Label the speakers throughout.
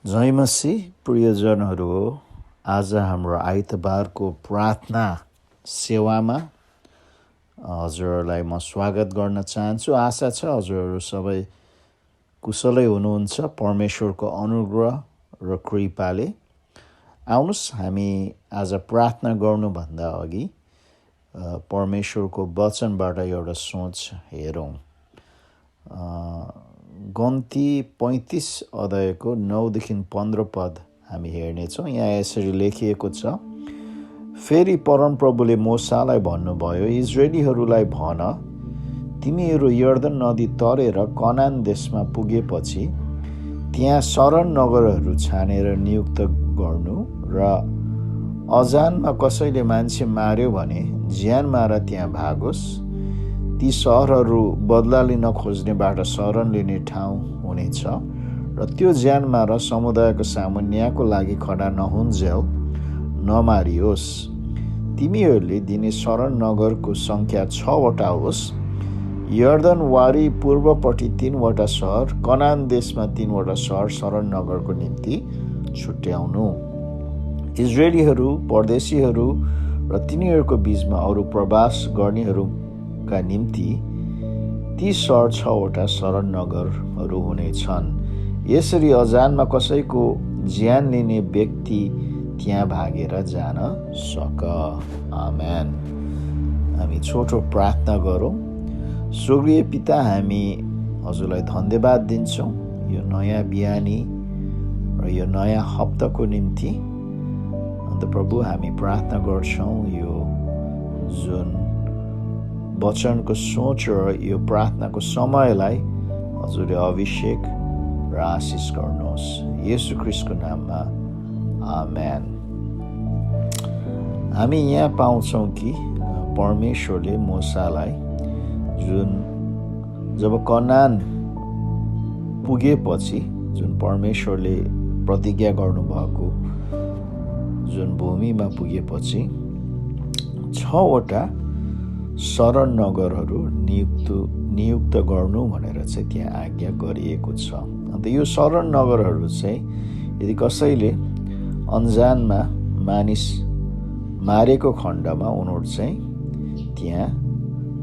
Speaker 1: जय मसीह प्रियजनहरू हो। आज हाम्रो आइतबारको प्रार्थना सेवामा हजुरहरूलाई म स्वागत गर्न चाहन्छु। आशा छ हजुरहरू सबै कुशलै हुनुहुन्छ परमेश्वरको अनुग्रह र कृपाले। आउनुहोस् हामी आज प्रार्थना गर्नुभन्दा अघि परमेश्वरको वचनबाट एउटा सोच हेरौँ। गन्ती 35 अध्यायको 9देखि 15 पद हामी हेर्नेछौँ। यहाँ यसरी लेखिएको छ, फेरि परमप्रभुले मोसालाई भन्नुभयो, इजरायलीहरूलाई भन, तिमीहरू यर्दन नदी तरेर कनान देशमा पुगेपछि त्यहाँ शरण नगरहरू छानेर नियुक्त गर्नु र अजानमा कसैले मान्छे मार्यो भने ज्यान मारा त्यहाँ भागोस्। ती सहरहरू बदला लिन खोज्नेबाट शरण लिने ठाउँ हुनेछ र त्यो ज्यान मारा समुदायको सामुन्यको लागि खडा नहुन्जेल नमारियोस्। तिमीहरूले दिने शरण नगरको सङ्ख्या 6वटा होस्। यर्दन वारी पूर्वपट्टि 3वटा सहर, कनान देशमा 3वटा सहर शरण नगरको निम्ति छुट्याउनु। इजरायलीहरू, परदेशीहरू र तिनीहरूको बीचमा अरू प्रवास गर्नेहरूका निम्ति ती सहर 6वटा शरण नगरहरू हुनेछन्। यसरी अजानमा कसैको ज्यान लिने व्यक्ति त्यहाँ भागेर जान सक। आमेन। हामी छोटो प्रार्थना गरौँ। स्वर्गीय पिता, हामी हजुरलाई धन्यवाद दिन्छौँ यो नयाँ बिहानी र यो नयाँ हप्ताको निम्ति। अन्त प्रभु, हामी प्रार्थना गर्छौँ यो जुन वचनको सोच र यो प्रार्थनाको समयलाई हजुरले अभिषेक र आशिष गर्नुहोस्। येशू ख्रीष्टको नाममा आमेन। हामी यहाँ पाउँछौँ कि परमेश्वरले मोसालाई जब कनान पुगेपछि जुन परमेश्वरले प्रतिज्ञा गर्नुभएको जुन भूमिमा पुगेपछि 6वटा शरण नगरहरू नियुक्त गर्नु भनेर चाहिँ त्यहाँ आज्ञा गरिएको छ। अन्त यो शरण नगरहरू चाहिँ यदि कसैले अन्जानमा मानिस मारेको खण्डमा उनीहरू चाहिँ त्यहाँ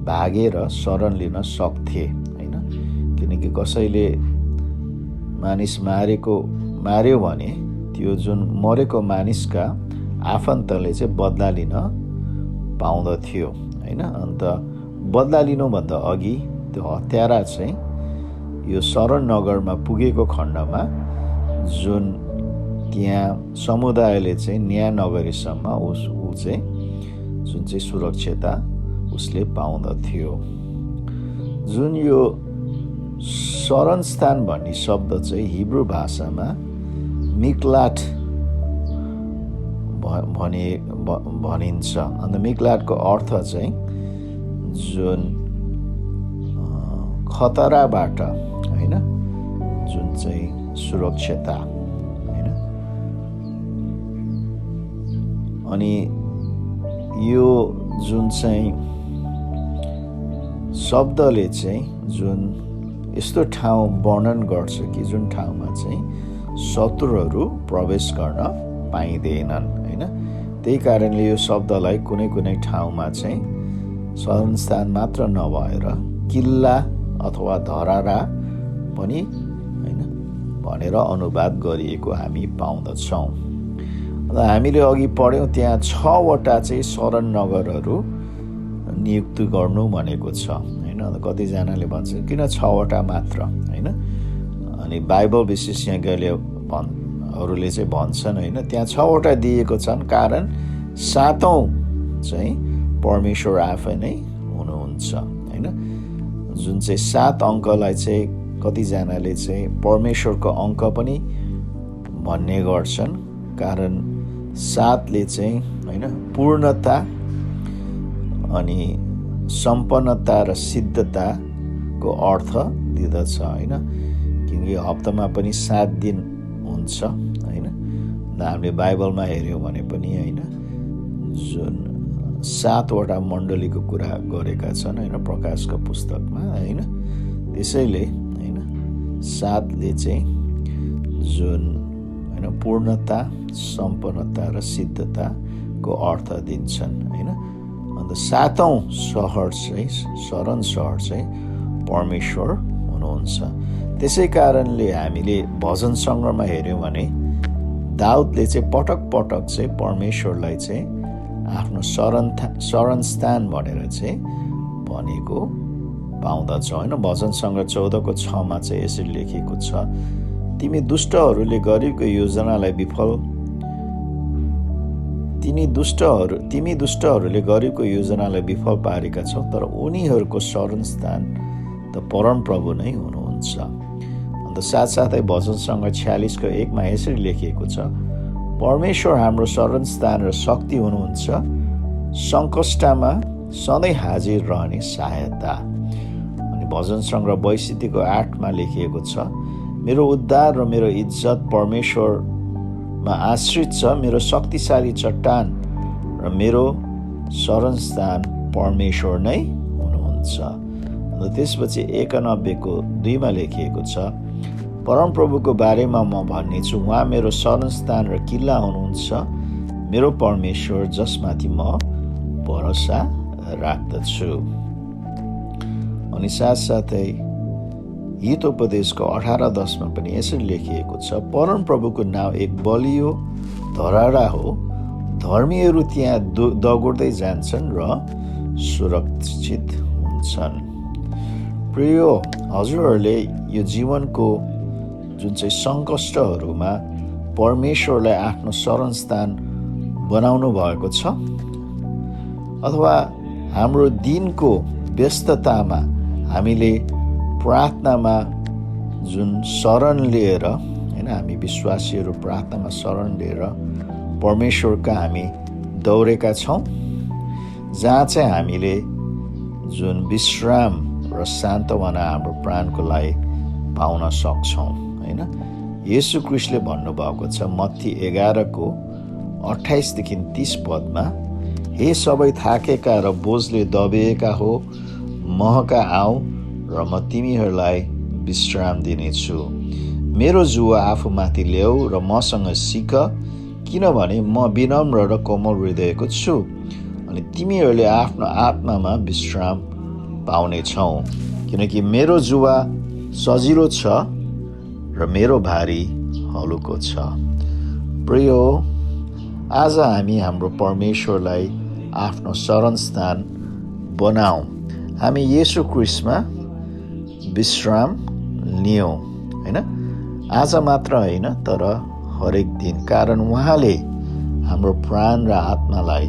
Speaker 1: भागेर शरण लिन सक्थे, होइन? किनकि कसैले मानिस मार्यो भने त्यो जुन मरेको मानिसका आफन्तले चाहिँ बदला लिन पाउँदथ्यो, होइन? अन्त बदला लिनुभन्दा अघि त्यो हत्यारा चाहिँ यो शरण नगरमा पुगेको खण्डमा जुन त्यहाँ समुदायले चाहिँ न्याय नगरेसम्म ऊ चाहिँ जुन चाहिँ सुरक्षितता उसले पाउँदथ्यो। जुन यो शरण स्थान भन्ने शब्द चाहिँ हिब्रू भाषामा मिक्लाट भनिन्छ। अन्त मिक्लाटको अर्थ चाहिँ जुन खतराबाट, होइन, जुन चाहिँ सुरक्षितता, होइन? अनि यो जुन चाहिँ शब्दले चाहिँ जुन यस्तो ठाउँ वर्णन गर्छ कि जुन ठाउँमा चाहिँ शत्रुहरू प्रवेश गर्न पाइँदैनन्, होइन? त्यही कारणले यो शब्दलाई कुनै कुनै ठाउँमा चाहिँ शरणस्थान मात्र नभएर किल्ला अथवा धरारा पनि, होइन, भनेर अनुवाद गरिएको हामी पाउँदछौँ। र हामीले अघि पढ्यौँ त्यहाँ 6वटा चाहिँ शरण नगरहरू नियुक्त गर्नु भनेको छ, होइन? कतिजनाले भन्छ किन 6वटा मात्र, होइन? अनि बाइबल विशेषज्ञले अरूले चाहिँ भन्छन्, होइन, त्यहाँ 6वटा दिएको छन् कारण 7औं चाहिँ परमेश्वर आफै नै हुनुहुन्छ, होइन? जुन चाहिँ 7 अङ्कलाई चाहिँ कतिजनाले चाहिँ परमेश्वरको अङ्क पनि भन्ने गर्छन्, कारण 7ले चाहिँ, होइन, पूर्णता अनि सम्पन्नता र सिद्धताको अर्थ दिँदछ, होइन? किनकि हप्तामा पनि 7 दिन हुन्छ, होइन? हामीले बाइबलमा हेऱ्यौँ भने पनि, होइन, जुन 7वटा मण्डलीको कुरा गरेका छन्, होइन, प्रकाशको पुस्तकमा, होइन? त्यसैले, होइन, 7ले चाहिँ जुन पूर्णता, सम्पन्नता र सिद्धताको अर्थ दिन्छन् हैन। अन्त 7औं सहर चाहिँ शरण सहर चाहिँ परमेश्वर हुनुहुन्छ। त्यसै कारणले हामीले भजन सङ्ग्रहमा हेर्यौँ भने दाउदले चाहिँ पटक पटक चाहिँ परमेश्वरलाई चाहिँ आफ्नो शरणस्थान भनेर चाहिँ भनेको पाउँदछौँ हैन। भजन सङ्ग्रह 14को 6मा चाहिँ यसरी लेखिएको छ, तिमी दुष्टहरूले गरिबको योजनालाई तिमी दुष्टहरूले गरिबको योजनालाई विफल पारेका छौ, तर उनीहरूको शरणस्थान त परमप्रभु नै हुनुहुन्छ। अन्त साथसाथै भजन सङ्ग्रह 46को 1मा यसरी लेखिएको छ, परमेश्वर हाम्रो शरणस्थान र शक्ति हुनुहुन्छ, सङ्कष्टमा सधैँ हाजिर रहने सहायता। अनि भजन सङ्ग्रह 62को 8मा लेखिएको छ, मेरो उद्धार र मेरो इज्जत परमेश्वरमा आश्रित छ, मेरो शक्तिशाली चट्टान र मेरो शरणस्थान परमेश्वर नै हुनुहुन्छ। र त्यसपछि 91को 2मा लेखिएको छ, परमप्रभुको बारेमा म भन्नेछु, उहाँ मेरो शरणस्थान र किल्ला हुनुहुन्छ, मेरो परमेश्वर जसमाथि म भरोसा राख्दछु। अनि साथसाथै हितोपदेशको 18:10मा पनि यसरी लेखिएको छ, परमप्रभुको नाउँ एक बलियो धरहरा हो, धर्मीहरू त्यहाँ दगुर्दै जान्छन् र सुरक्षित हुन्छन्। प्रिय हजुरहरूले यो जीवनको जुन चाहिँ सङ्कष्टहरूमा परमेश्वरलाई आफ्नो शरणस्थान बनाउनु भएको छ, अथवा हाम्रो दिनको व्यस्ततामा हामीले प्रार्थनामा जुन शरण लिएर हैन, हामी विश्वासीहरू प्रार्थनामा शरण लिएर परमेश्वरका हामी दौडेका छौँ, जहाँ चाहिँ हामीले जुन विश्राम र सान्तवना हाम्रो प्राणको लागि पाउन सक्छौँ हैन। येशू ख्रीष्टले भन्नुभएको छ मत्ती 11को 28देखि 30 पदमा, हे सबै थाकेका र बोझले दबिएका हो, महका आऊ र म तिमीहरूलाई विश्राम दिनेछु। मेरो जुवा आफूमाथि ल्याऊ र मसँग सिक, किनभने म विनम्र र कोमल हृदयको छु, अनि तिमीहरूले आफ्नो आत्मामा विश्राम पाउनेछौ, किनकि मेरो जुवा सजिलो छ र मेरो भारी हलुको छ। प्रिय, आज हामी हाम्रो परमेश्वरलाई आफ्नो शरणस्थान बनाऊ। हामी येशू ख्रीष्टमा विश्राम लियौँ हैन। आज मात्र होइन, तर हरेक दिन, कारण उहाँले हाम्रो प्राण र आत्मालाई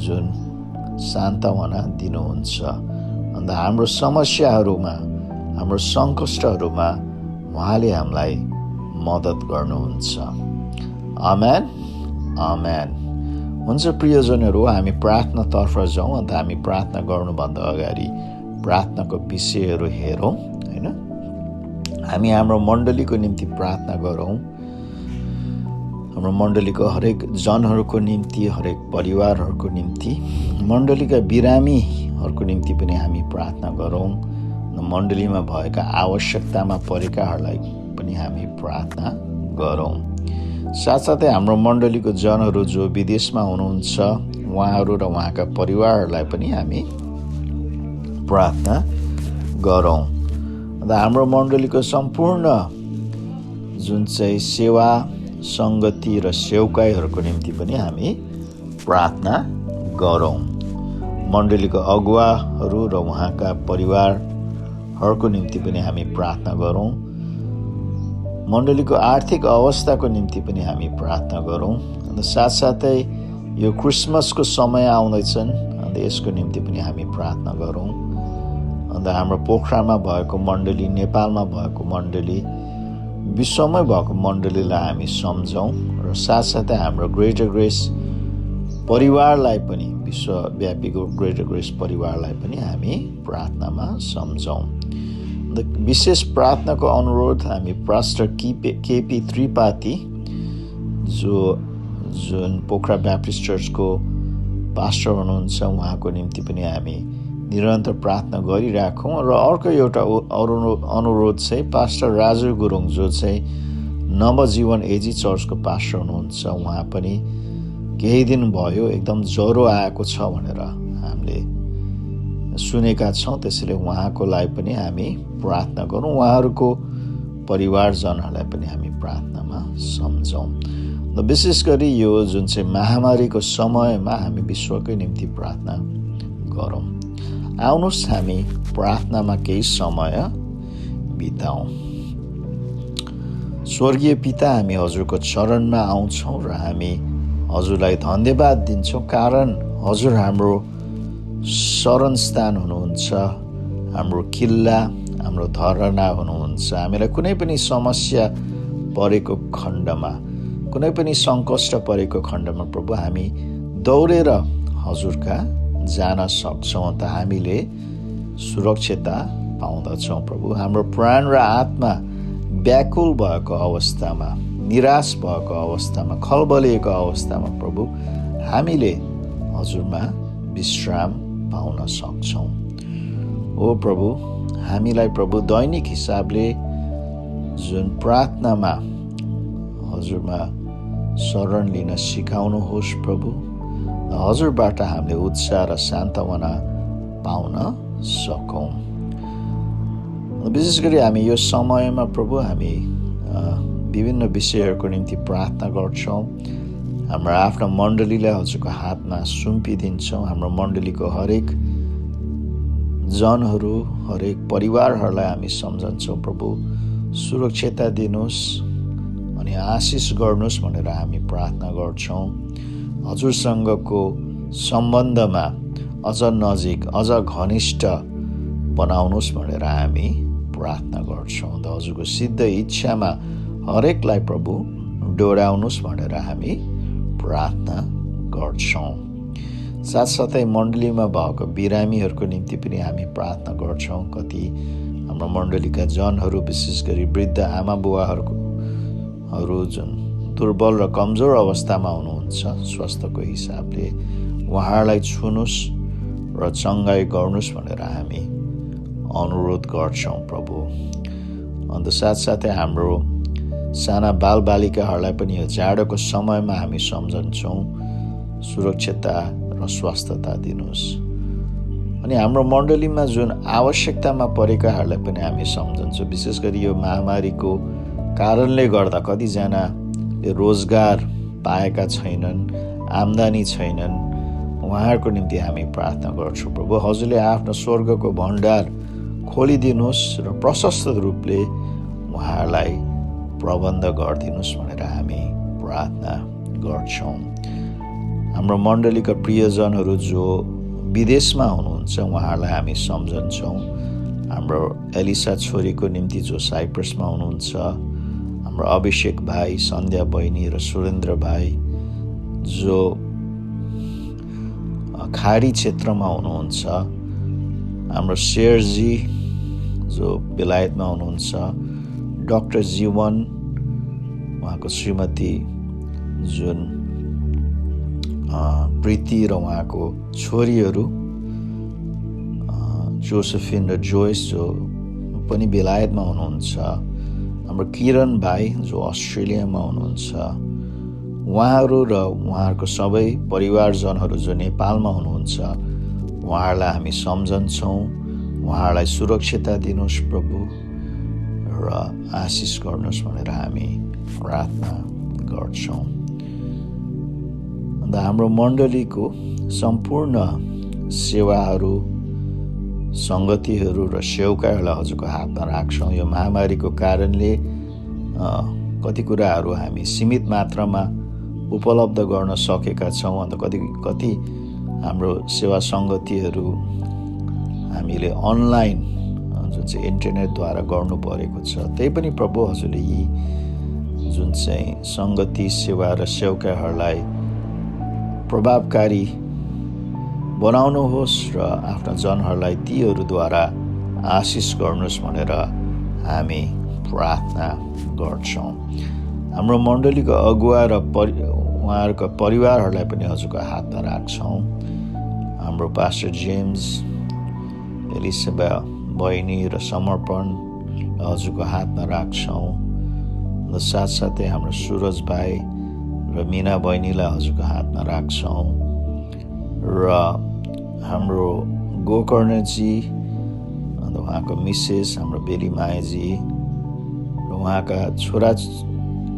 Speaker 1: जुन सान्तवना दिनुहुन्छ। अन्त हाम्रो समस्याहरूमा, हाम्रो सङ्कष्टहरूमा उहाँले हामीलाई मद्दत गर्नुहुन्छ। आमेन, आमेन। हुन्छ प्रियजनहरू, हामी प्रार्थनातर्फ जाउँ। अन्त हामी प्रार्थना गर्नुभन्दा अगाडि प्रार्थनाको विषयहरू हेरौँ हैन। हामी हाम्रो मण्डलीको निम्ति प्रार्थना गरौँ, हाम्रो मण्डलीको हरेक जनहरूको निम्ति, हरेक परिवारहरूको निम्ति, मण्डलीका बिरामीहरूको निम्ति पनि हामी प्रार्थना गरौँ, मण्डलीमा भएका आवश्यकतामा परेकाहरूलाई पनि हामी प्रार्थना गरौँ। साथसाथै हाम्रो मण्डलीको जनहरू जो विदेशमा हुनुहुन्छ, उहाँहरू र उहाँका परिवारहरूलाई पनि हामी प्रार्थना गरौँ। अन्त हाम्रो मण्डलीको सम्पूर्ण जुन चाहिँ सेवा, सङ्गति र सेवकाईहरूको निम्ति पनि हामी प्रार्थना गरौँ। मण्डलीको अगुवाहरू र उहाँका परिवारहरूको निम्ति पनि हामी प्रार्थना गरौँ। मण्डलीको आर्थिक अवस्थाको निम्ति पनि हामी प्रार्थना गरौँ। अन्त साथसाथै यो क्रिसमसको समय आउँदैछन्, अन्त यसको निम्ति पनि हामी प्रार्थना गरौँ। अन्त हाम्रो पोखरामा भएको मण्डली, नेपालमा भएको मण्डली, विश्वमै भएको मण्डलीलाई हामी सम्झौँ र साथसाथै हाम्रो ग्रेटर ग्रेस परिवारलाई पनि, विश्वव्यापीको ग्रेटर ग्रेस परिवारलाई पनि हामी प्रार्थनामा सम्झौँ। विशेष प्रार्थनाको अनुरोध हामी पास्टर केपी त्रिपाठी जुन पोखरा ब्याप्टिस्ट चर्चको पास्टर हुनुहुन्छ, उहाँको निम्ति पनि हामी निरन्तर प्रार्थना गरिराखौँ। र अर्को एउटा अनुरोध चाहिँ पास्टर राजु गुरुङ जो चाहिँ नवजीवन एजी चर्चको पास्टर हुनुहुन्छ। उहाँ पनि केही दिन भयो एकदम ज्वरो आएको छ भनेर हामीले सुनेका छौँ। त्यसैले उहाँको लागि पनि हामी प्रार्थना गरौँ, उहाँहरूको परिवारजनहरूलाई पनि हामी प्रार्थनामा सम्झौँ। र विशेष गरी यो जुन चाहिँ महामारीको समयमा हामी विश्वकै निम्ति प्रार्थना गरौँ। आउनुहोस् हामी प्रार्थनामा केही समय बिताउँ। स्वर्गीय पिता, हामी हजुरको चरणमा आउँछौँ र हामी हजुरलाई धन्यवाद दिन्छौँ, कारण हजुर हाम्रो शरणस्थान हुनुहुन्छ, हाम्रो किल्ला, हाम्रो धरना हुनुहुन्छ। हामीलाई कुनै पनि समस्या परेको खण्डमा, कुनै पनि सङ्कष्ट परेको खण्डमा प्रभु हामी दौडेर हजुरका जान सक्छौँ, त हामीले सुरक्षितता पाउँदछौँ। प्रभु हाम्रो प्राण र आत्मा व्याकुल भएको अवस्थामा, निराश भएको अवस्थामा, खलबलिएको अवस्थामा प्रभु हामीले हजुरमा विश्राम पाउन सक्छौँ। ओ प्रभु, हामीलाई प्रभु दैनिक हिसाबले जुन प्रार्थनामा हजुरमा शरण लिन सिकाउनुहोस् प्रभु, हजुरबाट हामीले उत्साह र सान्त्वना पाउन सकौँ। विशेष गरी हामी यो समयमा प्रभु हामी विभिन्न विषयहरूको निम्ति प्रार्थना गर्छौँ। हाम्रो आफ्नो मण्डलीलाई हजुरको हातमा सुम्पिदिन्छौँ। हाम्रो मण्डलीको हरेक जनहरू, हरेक परिवारहरूलाई हामी सम्झन्छौँ। प्रभु सुरक्षितता दिनुहोस् अनि आशिष गर्नुहोस् भनेर हामी प्रार्थना गर्छौँ। हजुरसँगको सम्बन्धमा अझ नजिक, अझ घनिष्ठ बनाउनुहोस् भनेर हामी प्रार्थना गर्छौँ। र हजुरको सिद्ध इच्छामा हरेकलाई प्रभु डोराउनुहोस् भनेर हामी प्रार्थना गर्छौँ। साथसाथै मण्डलीमा भएको बिरामीहरूको निम्ति पनि हामी प्रार्थना गर्छौँ। कति हाम्रो मण्डलीका जनहरू, विशेष गरी वृद्ध आमा बुवाहरू जुन दुर्बल र कमजोर अवस्थामा हुनुहुन्छ स्वास्थ्यको हिसाबले, उहाँहरूलाई छुनुहोस् र चङ्गाई गर्नुहोस् भनेर हामी अनुरोध गर्छौँ प्रभु। अन्त साथसाथै हाम्रो साना बालबालिकाहरूलाई पनि यो जाडोको समयमा हामी सम्झन्छौँ। सुरक्षितता र स्वस्थता दिनुहोस्। अनि हाम्रो मण्डलीमा जुन आवश्यकतामा परेकाहरूलाई पनि हामी सम्झन्छौँ। विशेष गरी यो महामारीको कारणले गर्दा कतिजनाले रोजगार पाएका छैनन्, आम्दानी छैनन्, उहाँहरूको निम्ति हामी प्रार्थना गर्छौँ। प्रभु हजुरले आफ्नो स्वर्गको भण्डार खोलिदिनुहोस् र प्रशस्त रूपले उहाँहरूलाई प्रबन्ध गरिदिनुहोस् भनेर हामी प्रार्थना गर्छौँ। हाम्रो मण्डलीका प्रियजनहरू जो विदेशमा हुनुहुन्छ उहाँहरूलाई हामी सम्झन्छौँ। हाम्रो एलिसा छोरीको निम्ति जो साइप्रसमा हुनुहुन्छ, हाम्रो अभिषेक भाइ, सन्ध्या बहिनी र सुरेन्द्र भाइ जो खाडी क्षेत्रमा हुनुहुन्छ, हाम्रो शेरजी जो बेलायतमा हुनुहुन्छ, डाक्टर जीवन, उहाँको श्रीमती जुन प्रीति र उहाँको छोरीहरू जोसेफिन र जोइस जो पनि बेलायतमा हुनुहुन्छ, हाम्रो किरण भाइ जो अस्ट्रेलियामा हुनुहुन्छ, उहाँहरू र उहाँहरूको सबै परिवारजनहरू जो नेपालमा हुनुहुन्छ, उहाँहरूलाई हामी सम्झन्छौँ। उहाँहरूलाई सुरक्षितता दिनुहोस् प्रभु र आशिष गर्नुहोस् भनेर हामी प्रार्थना गर्छौँ। अन्त हाम्रो मण्डलीको सम्पूर्ण सेवाहरू, सङ्गतिहरू र सेवकाहरूलाई हजुरको हातमा राख्छौँ। यो महामारीको कारणले कति कुराहरू हामी सीमित मात्रामा उपलब्ध गर्न सकेका छौँ। अन्त कति हाम्रो सेवा सङ्गतिहरू हामीले अनलाइन जुन चाहिँ इन्टरनेटद्वारा गर्नु परेको छ। त्यही पनि प्रभु हजुरले यी जुन चाहिँ सङ्गति, सेवा र सेवकाहरूलाई प्रभावकारी बनाउनुहोस् र आफ्ना जनहरूलाई तीहरूद्वारा आशिष गर्नुहोस् भनेर हामी प्रार्थना गर्छौँ। हाम्रो मण्डलीको अगुवा र उहाँहरूको परिवारहरूलाई पनि हजुरको हातमा राख्छौँ। हाम्रो पास्टर जेम्स, एलिसबा बहिनी र समर्पण हजुरको हातमा राख्छौँ। र साथसाथै हाम्रो सुरज भाइ र मिना बहिनीलाई हजुरको हातमा राख्छौँ र हाम्रो गोकर्णजी अन्त उहाँको मिसेस हाम्रो बेली मायाजी र उहाँका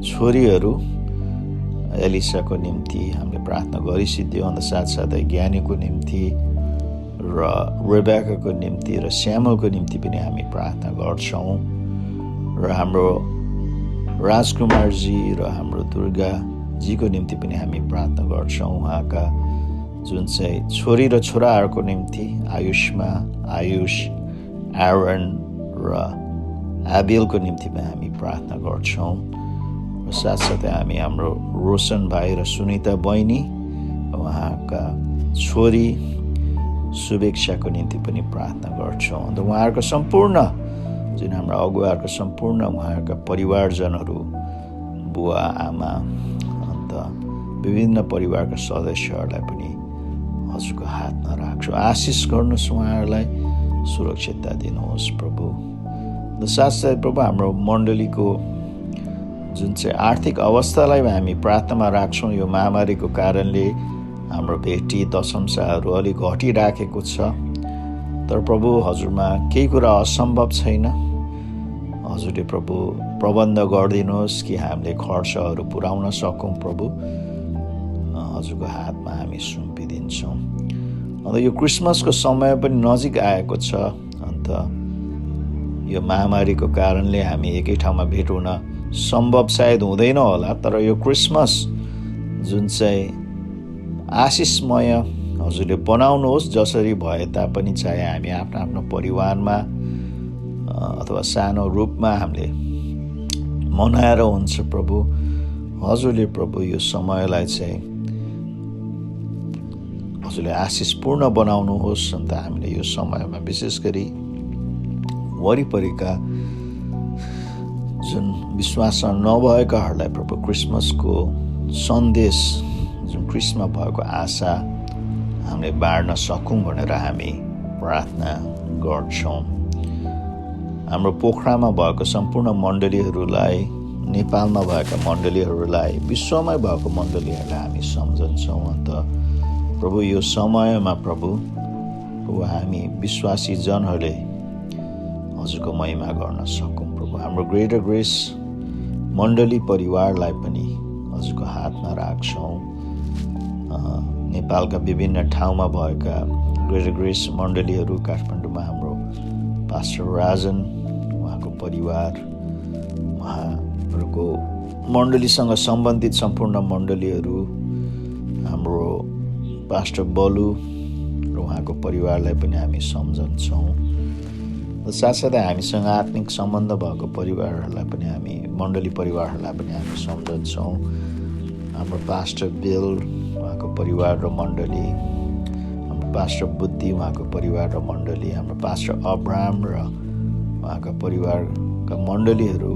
Speaker 1: छोरीहरू एलिसाको निम्ति हामीले प्रार्थना गरिसिद्यौँ। अन्त साथसाथै ज्ञानीको निम्ति र रेबेकाको निम्ति र श्यामलको निम्ति पनि हामी प्रार्थना गर्छौँ र हाम्रो राजकुमारजी र हाम्रो दुर्गाजीको निम्ति पनि हामी प्रार्थना गर्छौँ। उहाँका जुन चाहिँ छोरी र छोराहरूको निम्ति आयुष एरन र एबेलको निम्ति पनि हामी प्रार्थना गर्छौँ र साथसाथै हामी हाम्रो रोशन भाइ र सुनिता बहिनी उहाँका छोरी शुभेच्छाको निम्ति पनि प्रार्थना गर्छौँ। अन्त उहाँहरूको सम्पूर्ण जुन हाम्रो अगुवाहरूको सम्पूर्ण उहाँहरूका परिवारजनहरू बुवा आमा अन्त विभिन्न परिवारका सदस्यहरूलाई पनि हजुरको हातमा राख्छु। आशिष गर्नुहोस्, उहाँहरूलाई सुरक्षितता दिनुहोस् प्रभु। र साथसाथै प्रभु हाम्रो मण्डलीको जुन चाहिँ आर्थिक अवस्थालाई हामी प्रार्थनामा राख्छौँ। यो महामारीको कारणले हाम्रो भेटी दशंशाहरू अलिक घटिराखेको छ, तर प्रभु हजुरमा केही कुरा असम्भव छैन। हजुरले प्रभु प्रबन्ध गरिदिनुहोस् कि हामीले खर्चहरू पुर्याउन सकौँ प्रभु। हजुरको हातमा हामी सुम्पिदिन्छौँ। अन्त यो क्रिसमसको समय पनि नजिक आएको छ। अन्त यो महामारीको कारणले हामी एकै ठाउँमा भेट हुन सम्भव सायद हुँदैन होला, तर यो क्रिसमस जुन चाहिँ आशिषमय हजुरले बनाउनुहोस्। जसरी भए तापनि चाहे हामी आफ्नो आफ्नो परिवारमा अथवा सानो रूपमा हामीले मनाएर हुन्छ प्रभु, हजुरले प्रभु यो समयलाई चाहिँ हजुरले आशिषपूर्ण बनाउनुहोस्। अन्त हामीले यो समयमा विशेष गरी वरिपरिका जुन विश्वासमा नभएकाहरूलाई प्रभु क्रिसमसको सन्देश जुन क्रिसमा भएको आशा हामीले बाँड्न सकौँ भनेर हामी प्रार्थना गर्छौँ। हाम्रो पोखरामा भएको सम्पूर्ण मण्डलीहरूलाई, नेपालमा भएका मण्डलीहरूलाई, विश्वमै भएको मण्डलीहरूलाई हामी सम्झन्छौँ। अन्त प्रभु यो समयमा प्रभु हामी विश्वासी जनहरूले हजुरको महिमा गर्न सकौँ प्रभु। हाम्रो ग्रेटर ग्रेस मण्डली परिवारलाई पनि हजुरको हातमा राख्छौँ। नेपालका विभिन्न ठाउँमा भएका ग्रेटर ग्रेस मण्डलीहरू, काठमाडौँमा हाम्रो पास्टर राजन उहाँको परिवार, उहाँहरूको मण्डलीसँग सम्बन्धित सम्पूर्ण मण्डलीहरू, हाम्रो पास्टर बलु र उहाँको परिवारलाई पनि हामी सम्झन्छौँ। र साथसाथै हामीसँग आत्मिक सम्बन्ध भएको परिवारहरूलाई पनि हामी मण्डली परिवारहरूलाई पनि हामी सम्झन्छौँ। हाम्रो पास्टर बिल उहाँको परिवार र मण्डली, हाम्रो पास्टर बुद्धि उहाँको परिवार र मण्डली, हाम्रो पास्टर अब्राहम र उहाँका परिवारका मण्डलीहरू,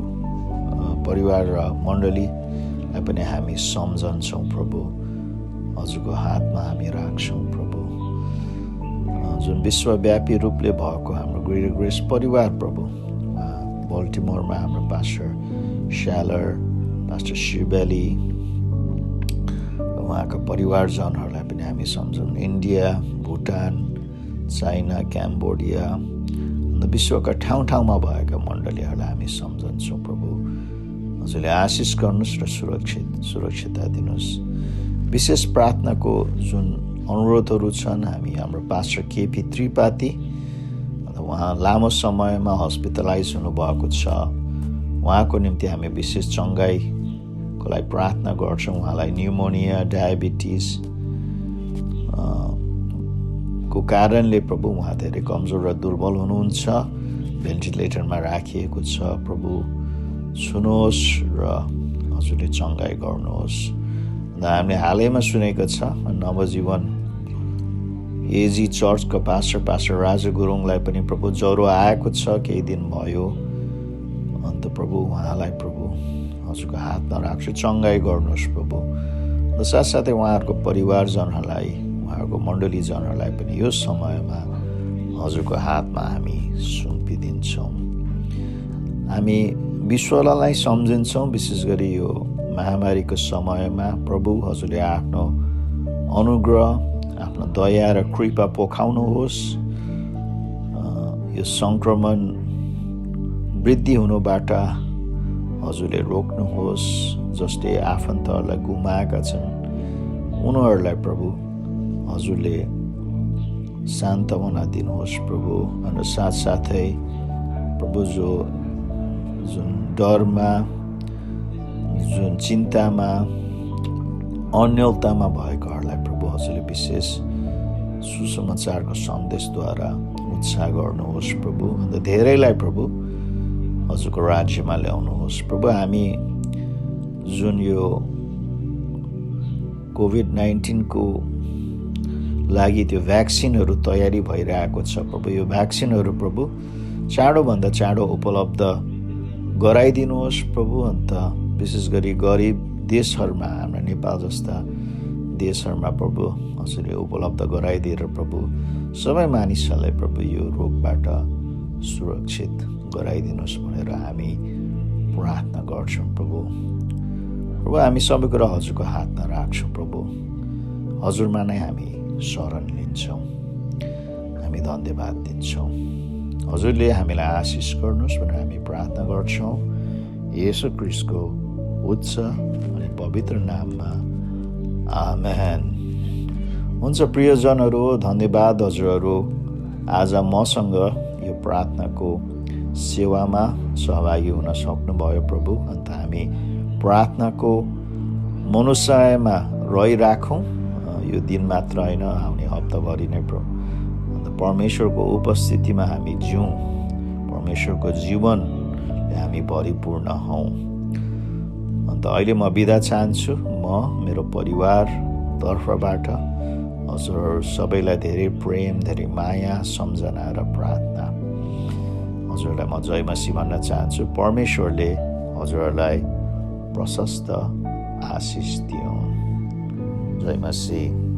Speaker 1: परिवार र मण्डलीलाई पनि हामी सम्झन्छौँ प्रभु। हजुरको हातमा हामी राख्छौँ प्रभु। जुन विश्वव्यापी रूपले भएको हाम्रो ग्रेटर ग्रेस परिवार प्रभु, बल्टिमोरमा हाम्रो पास्टर स्यालर, पास्टर शिवली उहाँका परिवारजनहरूलाई पनि हामी सम्झौँ। इन्डिया, भुटान, चाइना, क्याम्बोडिया, विश्वका ठाउँ ठाउँमा भएका मण्डलीहरूलाई हामी सम्झन्छौँ प्रभु। हजुरले आशिष गर्नुहोस् र सुरक्षितता दिनुहोस्। विशेष प्रार्थनाको जुन अनुरोधहरू छन्, हामी हाम्रो पास्टर केपी त्रिपाठी, उहाँ लामो समयमा हस्पिटलाइज हुनुभएको छ। उहाँको निम्ति हामी विशेष चङ्गाइको लागि प्रार्थना गर्छौँ। उहाँलाई न्युमोनिया, डायबिटिज को कारणले प्रभु उहाँ धेरै कमजोर र दुर्बल हुनुहुन्छ, भेन्टिलेटरमा राखिएको छ। प्रभु सुनुहोस् र हजुरले चङ्गाइ गर्नुहोस्। हामीले हालैमा सुनेको छ नवजीवन एजी चर्चको पास्टर राजु गुरुङलाई पनि प्रभु ज्वरो आएको छ, केही दिन भयो। अन्त प्रभु उहाँलाई प्रभु हजुरको हातमा राख्छु, चङ्गाइ गर्नुहोस् प्रभु। र साथसाथै उहाँहरूको परिवारजनहरूलाई, उहाँहरूको मण्डलीजनहरूलाई पनि यो समयमा हजुरको हातमा हामी सुम्पिदिन्छौँ। हामी विश्वलाई सम्झिन्छौँ, विशेष गरी यो महामारीको समयमा प्रभु हजुरले आफ्नो अनुग्रह, आफ्नो दया र कृपा पोखाउनुहोस्। यो सङ्क्रमण वृद्धि हुनुबाट हजुरले रोक्नुहोस्। जसले आफन्तहरूलाई गुमाएका छन् उनीहरूलाई प्रभु हजुरले सान्त्वना दिनुहोस् प्रभु। अनि साथसाथै प्रभु जुन डरमा, जुन चिन्तामा, अन्यलतामा भएकाहरूलाई प्रभु हजुरले विशेष सुसमाचारको सन्देशद्वारा उत्साह गर्नुहोस् प्रभु। अन्त धेरैलाई प्रभु हजुरको राज्यमा ल्याउनुहोस् प्रभु। हामी जुन यो कोभिड-19 को लागि त्यो भ्याक्सिनहरू तयारी भइरहेको छ प्रभु। यो भ्याक्सिनहरू प्रभु चाँडोभन्दा चाँडो उपलब्ध गराइदिनुहोस् प्रभु। अन्त विशेष गरी गरिब देशहरूमा, हाम्रा नेपाल जस्ता देशहरूमा प्रभु हजुरले उपलब्ध गराइदिएर प्रभु सबै मानिसहरूलाई प्रभु यो रोगबाट सुरक्षित गराइदिनुहोस् भनेर हामी प्रार्थना गर्छौँ प्रभु। प्रभु हामी सबै कुरा हजुरको हातमा राख्छौँ प्रभु। हजुरमा नै हामी शरण लिन्छौँ, हामी धन्यवाद दिन्छौँ। हजुरले हामीलाई आशिष गर्नुहोस् भनेर हामी प्रार्थना गर्छौँ येशू ख्रीष्टको उच्च अनि पवित्र नाममा, आमेन। हुन्छ प्रियजनहरू, धन्यवाद हजुरहरू आज मसँग यो प्रार्थनाको सेवामा सहभागी हुन सक्नुभयो प्रभु। अन्त हामी प्रार्थनाको मनुष्यमा रहिराखौँ, यो दिन मात्र होइन, आउने हप्ताभरि नै प्रभु। अन्त परमेश्वरको उपस्थितिमा हामी जिउँ, परमेश्वरको जीवनले हामी भरिपूर्ण हौँ। अन्त अहिले म बिदा चाहन्छु। म मेरो परिवार तर्फबाट हजुरहरू सबैलाई धेरै प्रेम, धेरै माया, सम्झना र प्रार्थना। हजुरलाई म जय मसीह भन्न चाहन्छु। परमेश्वरले हजुरहरूलाई प्रशस्त आशिष दिउन्। जय मसीह।